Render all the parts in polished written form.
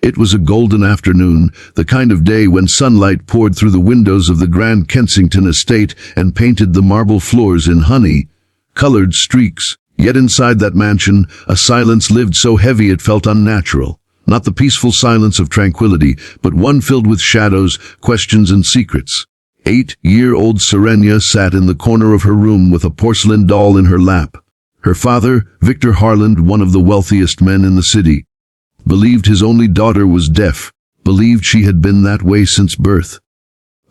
It was a golden afternoon, the kind of day when sunlight poured through the windows of the Grand Kensington estate and painted the marble floors in honey-colored streaks. Yet inside that mansion, a silence lived so heavy it felt unnatural. Not the peaceful silence of tranquility, but one filled with shadows, questions, and secrets. 8-year-old Serenia sat in the corner of her room with a porcelain doll in her lap. Her father, Victor Harland, one of the wealthiest men in the city, believed his only daughter was deaf, believed she had been that way since birth.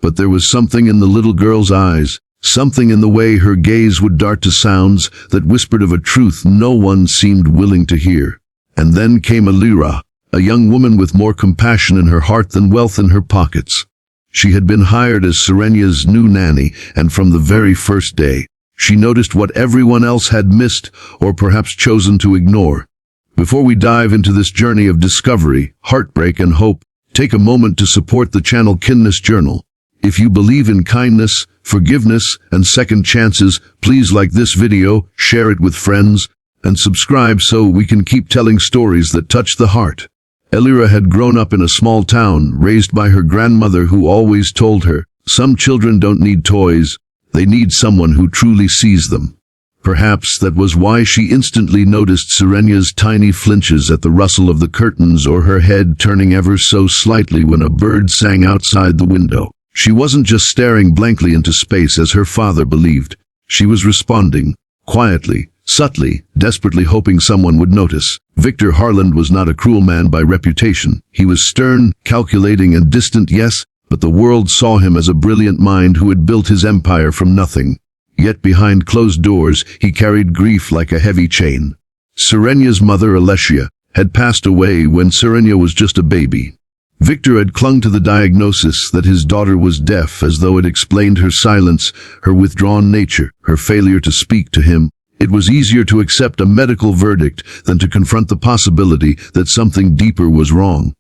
But there was something in the little girl's eyes, something in the way her gaze would dart to sounds that whispered of a truth no one seemed willing to hear. And then came Elira, a young woman with more compassion in her heart than wealth in her pockets. She had been hired as Serenia's new nanny, and from the very first day, she noticed what everyone else had missed or perhaps chosen to ignore. Before we dive into this journey of discovery, heartbreak, and hope, take a moment to support the channel Kindness Journal. If you believe in kindness, forgiveness, and second chances, please like this video, share it with friends, and subscribe so we can keep telling stories that touch the heart. Elira had grown up in a small town, raised by her grandmother who always told her, "Some children don't need toys, they need someone who truly sees them." Perhaps that was why she instantly noticed Serenia's tiny flinches at the rustle of the curtains or her head turning ever so slightly when a bird sang outside the window. She wasn't just staring blankly into space as her father believed. She was responding, quietly, subtly, desperately hoping someone would notice. Victor Harland was not a cruel man by reputation. He was stern, calculating, and distant, yes, but the world saw him as a brilliant mind who had built his empire from nothing. Yet behind closed doors, he carried grief like a heavy chain. Serenia's mother, Alessia, had passed away when Serenia was just a baby. Victor had clung to the diagnosis that his daughter was deaf as though it explained her silence, her withdrawn nature, her failure to speak to him. It was easier to accept a medical verdict than to confront the possibility that something deeper was wrong.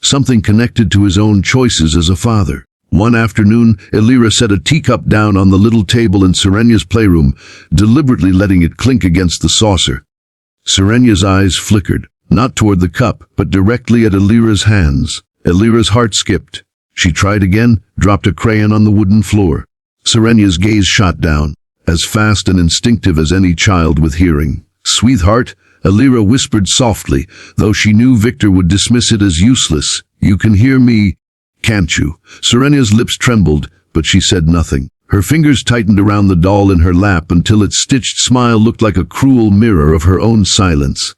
Something connected to his own choices as a father. One afternoon, Elira set a teacup down on the little table in Serenia's playroom, deliberately letting it clink against the saucer. Serenia's eyes flickered, not toward the cup, but directly at Elira's hands. Elira's heart skipped. She tried again, dropped a crayon on the wooden floor. Serenia's gaze shot down, as fast and instinctive as any child with hearing. "Sweetheart," Elira whispered softly, though she knew Victor would dismiss it as useless. "You can hear me, can't you?" Serenia's lips trembled, but she said nothing. Her fingers tightened around the doll in her lap until its stitched smile looked like a cruel mirror of her own silence.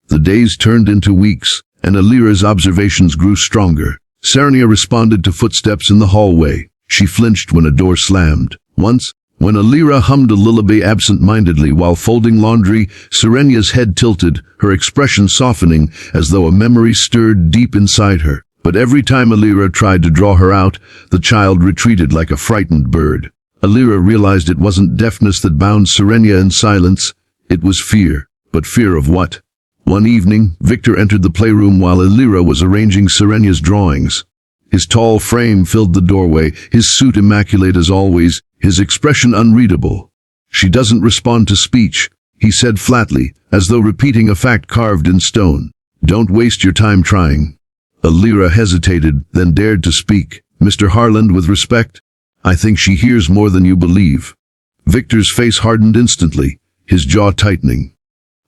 The days turned into weeks, and Elira's observations grew stronger. Serenia responded to footsteps in the hallway. She flinched when a door slammed. Once, when Elira hummed a lullaby absent-mindedly while folding laundry, Serenia's head tilted, her expression softening as though a memory stirred deep inside her. But every time Elira tried to draw her out, the child retreated like a frightened bird. Elira realized it wasn't deafness that bound Serenia in silence, it was fear. But fear of what? One evening, Victor entered the playroom while Elira was arranging Serenia's drawings. His tall frame filled the doorway, his suit immaculate as always, his expression unreadable. "She doesn't respond to speech," he said flatly, as though repeating a fact carved in stone. "Don't waste your time trying." Elira hesitated, then dared to speak. "Mr. Harland, with respect, I think she hears more than you believe." Victor's face hardened instantly, his jaw tightening.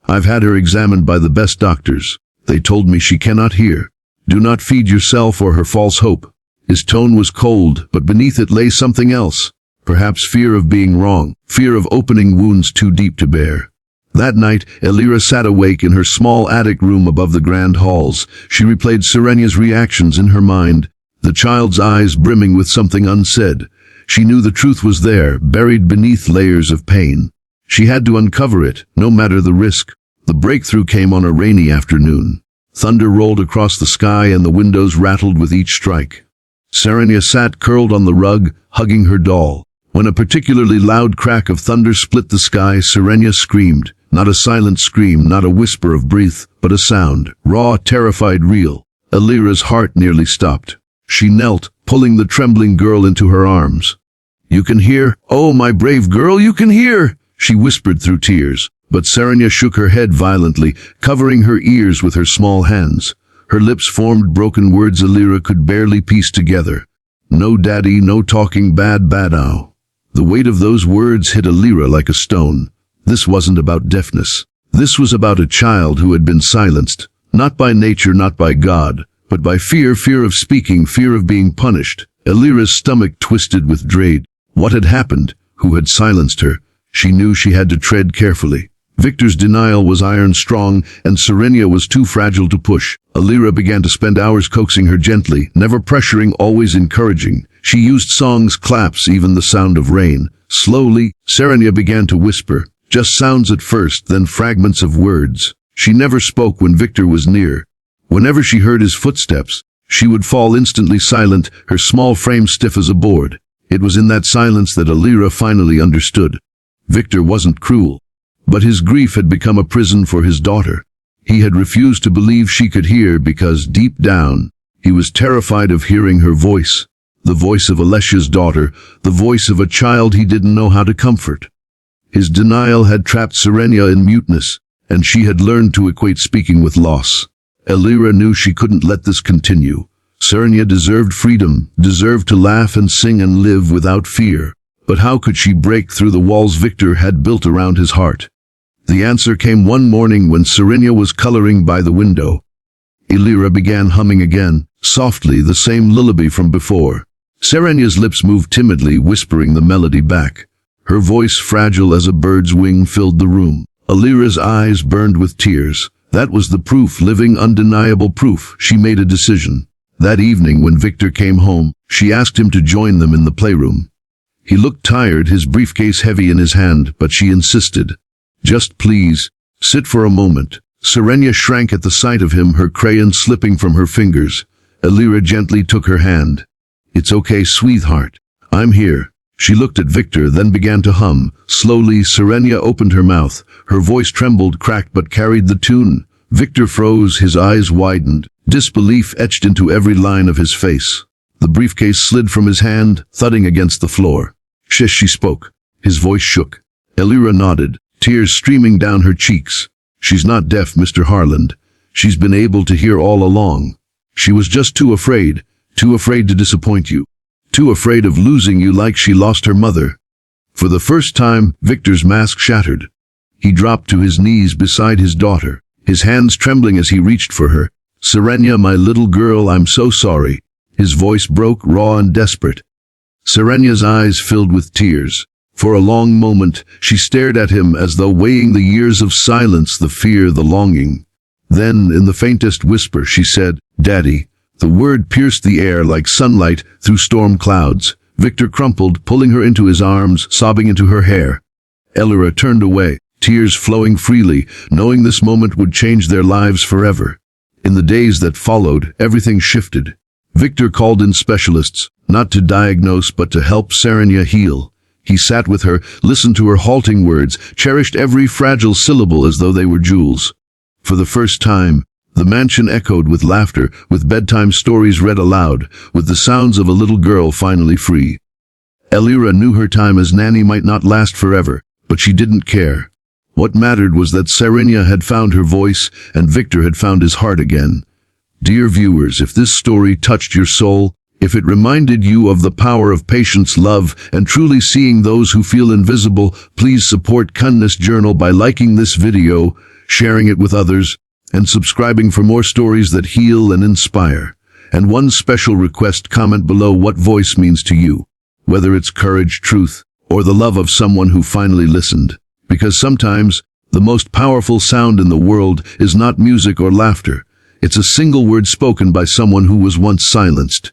"I've had her examined by the best doctors. They told me she cannot hear. Do not feed yourself or her false hope." His tone was cold, but beneath it lay something else. Perhaps fear of being wrong, fear of opening wounds too deep to bear. That night, Elira sat awake in her small attic room above the grand halls. She replayed Serenia's reactions in her mind, the child's eyes brimming with something unsaid. She knew the truth was there, buried beneath layers of pain. She had to uncover it, no matter the risk. The breakthrough came on a rainy afternoon. Thunder rolled across the sky and the windows rattled with each strike. Serenia sat curled on the rug, hugging her doll. When a particularly loud crack of thunder split the sky, Serenia screamed. Not a silent scream, not a whisper of breath, but a sound, raw, terrified, real. Elira's heart nearly stopped. She knelt, pulling the trembling girl into her arms. "You can hear? Oh, my brave girl, you can hear!" she whispered through tears. But Serenia shook her head violently, covering her ears with her small hands. Her lips formed broken words Alira could barely piece together. No daddy, no talking bad ow. The weight of those words hit Alira like a stone. This wasn't about deafness. This was about a child who had been silenced, not by nature, not by God, but by fear of speaking, fear of being punished. Alira's stomach twisted with dread. What had happened? Who had silenced her? She knew she had to tread carefully. Victor's denial was iron strong, and Serenia was too fragile to push. Alira began to spend hours coaxing her gently, never pressuring, always encouraging. She used songs, claps, even the sound of rain. Slowly, Serenia began to whisper, just sounds at first, then fragments of words. She never spoke when Victor was near. Whenever she heard his footsteps, she would fall instantly silent, her small frame stiff as a board. It was in that silence that Alira finally understood. Victor wasn't cruel, but his grief had become a prison for his daughter. He had refused to believe she could hear because, deep down, he was terrified of hearing her voice. The voice of Alesha's daughter, the voice of a child he didn't know how to comfort. His denial had trapped Serenia in muteness, and she had learned to equate speaking with loss. Alira knew she couldn't let this continue. Serenia deserved freedom, deserved to laugh and sing and live without fear. But how could she break through the walls Victor had built around his heart? The answer came one morning when Serenia was coloring by the window. Alira began humming again, softly, the same lullaby from before. Serenia's lips moved timidly, whispering the melody back. Her voice, fragile as a bird's wing, filled the room. Alira's eyes burned with tears. That was the proof, living, undeniable proof. She made a decision. That evening, when Victor came home, she asked him to join them in the playroom. He looked tired, his briefcase heavy in his hand, but she insisted. Just please, sit for a moment. Serenia shrank at the sight of him, her crayon slipping from her fingers. Alira gently took her hand. It's okay, sweetheart. I'm here. She looked at Victor, then began to hum. Slowly, Serenia opened her mouth. Her voice trembled, cracked, but carried the tune. Victor froze, his eyes widened. Disbelief etched into every line of his face. The briefcase slid from his hand, thudding against the floor. Shush, she spoke. His voice shook. Alira nodded, tears streaming down her cheeks. She's not deaf, Mr. Harland. She's been able to hear all along. She was just too afraid to disappoint you. Too afraid of losing you like she lost her mother. For the first time, Victor's mask shattered. He dropped to his knees beside his daughter, his hands trembling as he reached for her. Serenia, my little girl, I'm so sorry. His voice broke, raw and desperate. Serenia's eyes filled with tears. For a long moment, she stared at him as though weighing the years of silence, the fear, the longing. Then, in the faintest whisper, she said, Daddy. The word pierced the air like sunlight through storm clouds. Victor crumpled, pulling her into his arms, sobbing into her hair. Alira turned away, tears flowing freely, knowing this moment would change their lives forever. In the days that followed, everything shifted. Victor called in specialists, not to diagnose but to help Serenia heal. He sat with her, listened to her halting words, cherished every fragile syllable as though they were jewels. For the first time, the mansion echoed with laughter, with bedtime stories read aloud, with the sounds of a little girl finally free. Alira knew her time as nanny might not last forever, but she didn't care. What mattered was that Serenia had found her voice, and Victor had found his heart again. Dear viewers, if this story touched your soul, if it reminded you of the power of patience, love, and truly seeing those who feel invisible, please support Kindness Journal by liking this video, sharing it with others, and subscribing for more stories that heal and inspire. And one special request: comment below what voice means to you, whether it's courage, truth, or the love of someone who finally listened. Because sometimes, the most powerful sound in the world is not music or laughter. It's a single word spoken by someone who was once silenced.